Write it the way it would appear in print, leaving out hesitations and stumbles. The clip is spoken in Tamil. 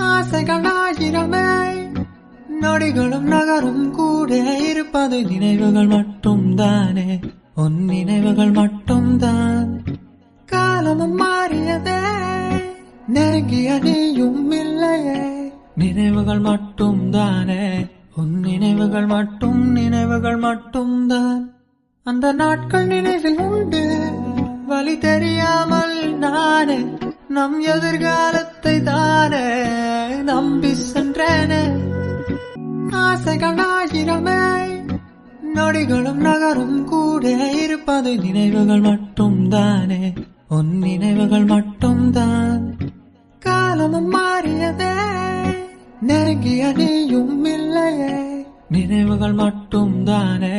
ஆசைகள் ஆயிரமே நொடிகளும் நகரும் கூட இருப்பது நினைவுகள் மட்டும் தானே உன் நினைவுகள் மட்டும்தான் காலமும் மாறியதே நெருங்கிய நீயும் இல்லையே நினைவுகள் மட்டும் தானே உன் நினைவுகள் மட்டும்தான் அந்த நாட்கள் நினைவில் உண்டு வழி தெரியாமல் நானே நம் எதிர்காலத்தை தானே நம்பி சென்றேனே ஆசைகள் ஆயிரமே நொடிகளும் நகரும் கூட இருப்பது நினைவுகள் மட்டும் தானே உன் நினைவுகள் மட்டும்தான் காலமும் மாறியதே நெருங்கிய நீயும் இல்லையே நினைவுகள் மட்டும் தானே